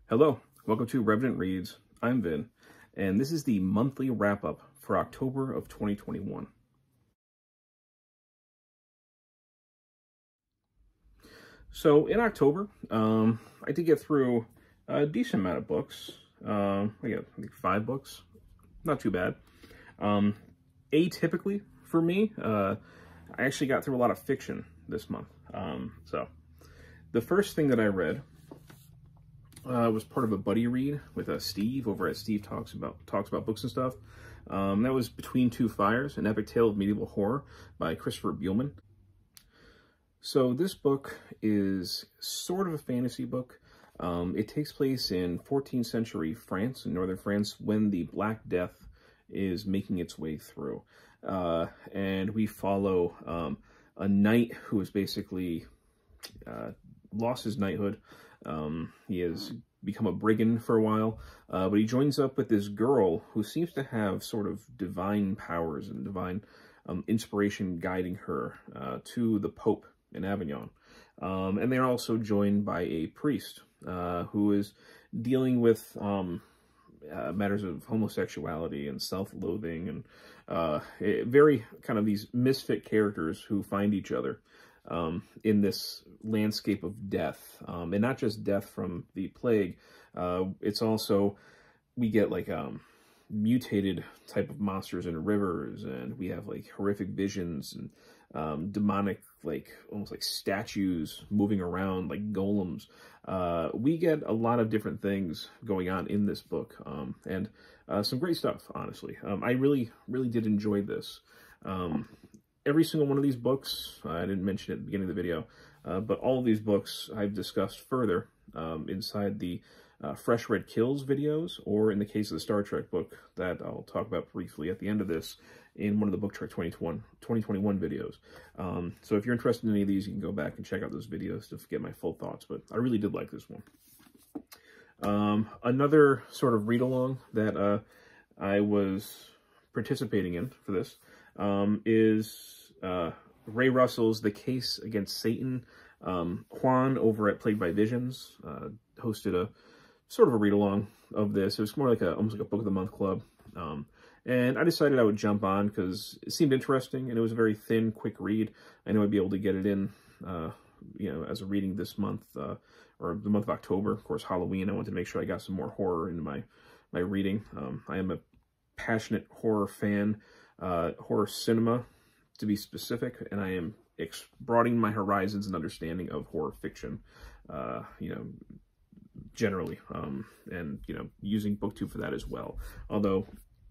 Hello, welcome to Revenant Reads. I'm Vin, and this is the monthly wrap-up for October of 2021. So in October, I did get through a decent amount of books. I got like 5 books, not too bad. Atypically for me, I actually got through a lot of fiction this month. So the first thing that I read was part of a buddy read with Steve over at Steve Talks About Books and Stuff. That was Between Two Fires, an epic tale of medieval horror by Christopher Buehlman. So this book is sort of a fantasy book. It takes place in 14th century France, in northern France, when the Black Death is making its way through. And we follow a knight who has basically lost his knighthood. He has become a brigand for a while, but he joins up with this girl who seems to have sort of divine powers and divine inspiration guiding her to the Pope in Avignon. And they're also joined by a priest who is dealing with matters of homosexuality and self-loathing and very kind of these misfit characters who find each other in this landscape of death, and not just death from the plague. It's also, we get like mutated type of monsters in rivers, and we have like horrific visions and demonic, like almost like statues moving around like golems. We get a lot of different things going on in this book, and some great stuff, honestly. I really did enjoy this. Every single one of these books, I didn't mention it at the beginning of the video, but all of these books I've discussed further inside the Fresh Red Kills videos, or in the case of the Star Trek book that I'll talk about briefly at the end of this in one of the Book Trek 2021 videos. So if you're interested in any of these, you can go back and check out those videos to get my full thoughts, but I really did like this one. Another sort of read-along that I was participating in for this is Ray Russell's The Case Against Satan. Juan over at Plagued by Visions hosted a sort of a read-along of this. It was more like almost like a Book of the Month club. And I decided I would jump on because it seemed interesting, and it was a very thin, quick read. I know I'd be able to get it in, you know, as a reading this month, or the month of October. Of course, Halloween, I wanted to make sure I got some more horror into my reading. I am a passionate horror fan, horror cinema, to be specific, and I am broadening my horizons and understanding of horror fiction, you know, generally, and, you know, using BookTube for that as well. Although,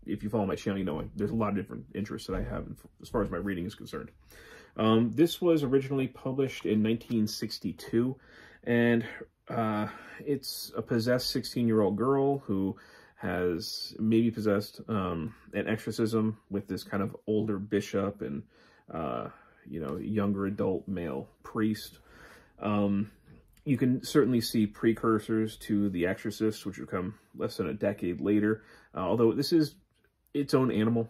if you follow my channel, you know there's a lot of different interests that I have as far as my reading is concerned. This was originally published in 1962, and it's a possessed 16-year-old girl who has maybe possessed an exorcism with this kind of older bishop and, you know, younger adult male priest. You can certainly see precursors to The Exorcist, which would come less than a decade later, although this is its own animal.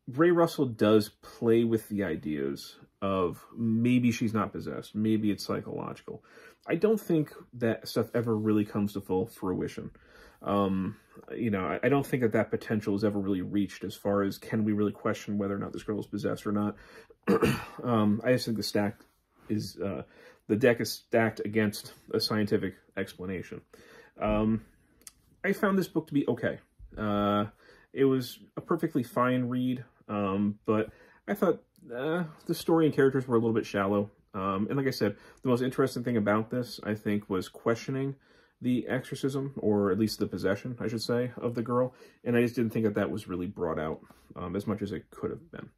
Ray Russell does play with the ideas of maybe she's not possessed, maybe it's psychological. I don't think that stuff ever really comes to full fruition. You know, I don't think that potential is ever really reached as far as, can we really question whether or not this girl is possessed or not? I just think the deck is stacked against a scientific explanation. I found this book to be okay. It was a perfectly fine read, but I thought the story and characters were a little bit shallow. And like I said, the most interesting thing about this, I think, was questioning the exorcism, or at least the possession, I should say, of the girl. And I just didn't think that was really brought out as much as it could have been.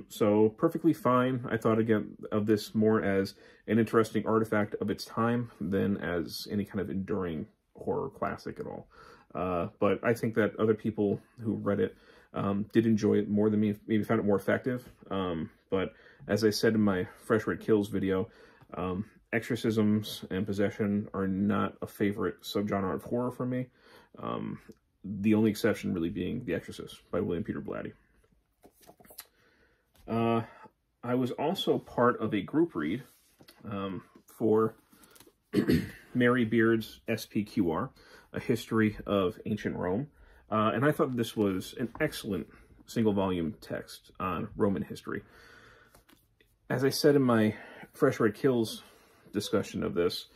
So perfectly fine. I thought, again, of this more as an interesting artifact of its time than as any kind of enduring horror classic at all. But I think that other people who read it did enjoy it more than me, maybe found it more effective. But as I said in my Fresh Red Kills video, exorcisms and possession are not a favorite subgenre of horror for me. The only exception really being The Exorcist by William Peter Blatty. I was also part of a group read for Mary Beard's SPQR, A History of Ancient Rome. And I thought this was an excellent single-volume text on Roman history. As I said in my Fresh Red Kills discussion of this,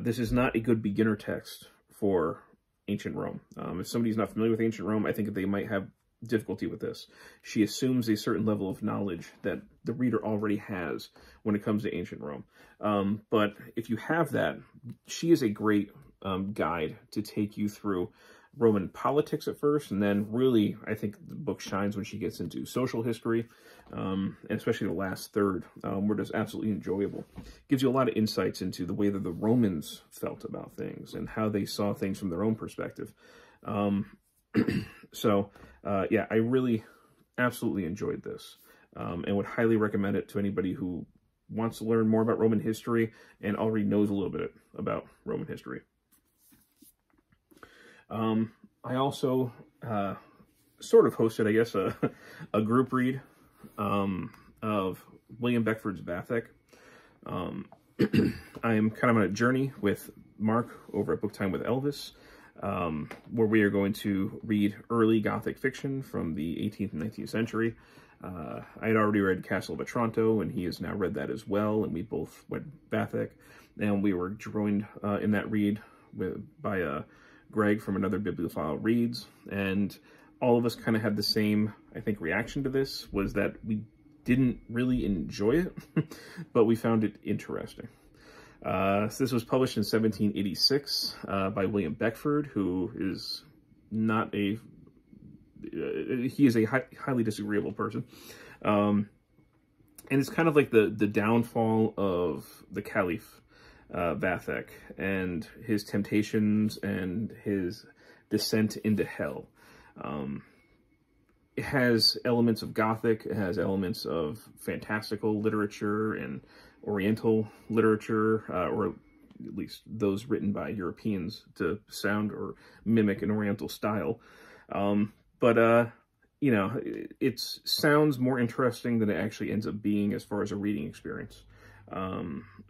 this is not a good beginner text for ancient Rome. If somebody's not familiar with ancient Rome, I think they might have difficulty with this. She assumes a certain level of knowledge that the reader already has when it comes to ancient Rome. But if you have that, she is a great guide to take you through Roman politics at first, and then really, I think the book shines when she gets into social history, and especially the last third, where it's absolutely enjoyable. Gives you a lot of insights into the way that the Romans felt about things and how they saw things from their own perspective. So, yeah, I really absolutely enjoyed this, and would highly recommend it to anybody who wants to learn more about Roman history and already knows a little bit about Roman history. I also sort of hosted, I guess, a group read of William Beckford's Vathek. I am kind of on a journey with Mark over at Book Time with Elvis, where we are going to read early Gothic fiction from the 18th and 19th century. I had already read Castle of Otranto, and he has now read that as well, and we both went Vathek, and we were joined in that read by Greg from Another Bibliophile Reads, and all of us kind of had the same, I think, reaction to this, was that we didn't really enjoy it, but we found it interesting. So this was published in 1786 by William Beckford, who is not a, he is a highly disagreeable person. And it's kind of like the downfall of the Caliph, Vathek, and his temptations and his descent into hell. It has elements of Gothic, it has elements of fantastical literature and Oriental literature, or at least those written by Europeans to sound or mimic an Oriental style. You know, it sounds more interesting than it actually ends up being as far as a reading experience.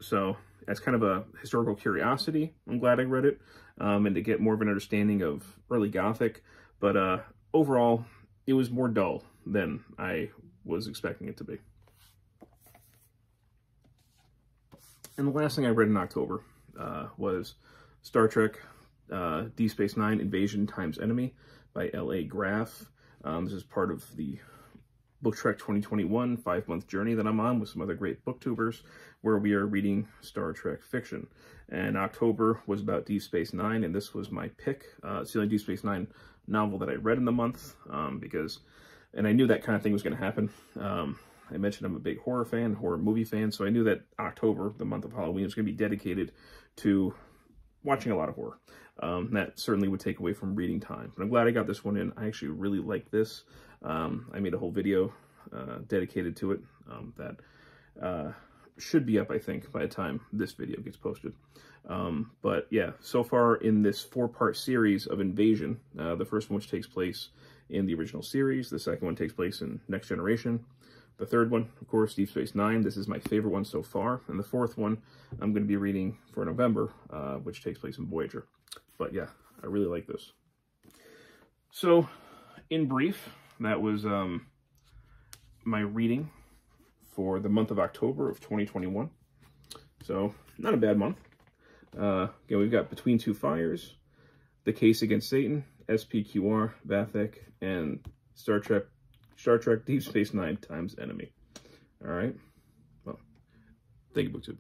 So as kind of a historical curiosity, I'm glad I read it, and to get more of an understanding of early Gothic, but overall, it was more dull than I was expecting it to be. And the last thing I read in October was Star Trek Deep Space Nine Invasion Times Enemy by L.A. Graf. This is part of the Book Trek 2021 5-month journey that I'm on with some other great booktubers, where we are reading Star Trek fiction. And October was about Deep Space Nine, and this was my pick. It's the only Deep Space Nine novel that I read in the month, and I knew that kind of thing was going to happen. I mentioned I'm a big horror fan, horror movie fan, so I knew that October, the month of Halloween, was going to be dedicated to watching a lot of horror. That certainly would take away from reading time. But I'm glad I got this one in. I actually really like this. I made a whole video dedicated to it that should be up, I think, by the time this video gets posted. But yeah, so far in this 4-part series of Invasion, the first one which takes place in the original series, the second one takes place in Next Generation, the third one, of course, Deep Space Nine. This is my favorite one so far, and the fourth one I'm going to be reading for November, which takes place in Voyager. But yeah, I really like this. So, in brief, that was my reading for the month of October of 2021. So, not a bad month. Again, we've got Between Two Fires, The Case Against Satan, SPQR, Vathek, and Star Trek Deep Space Nine Times Enemy. All right. Well, thank you, BookTube.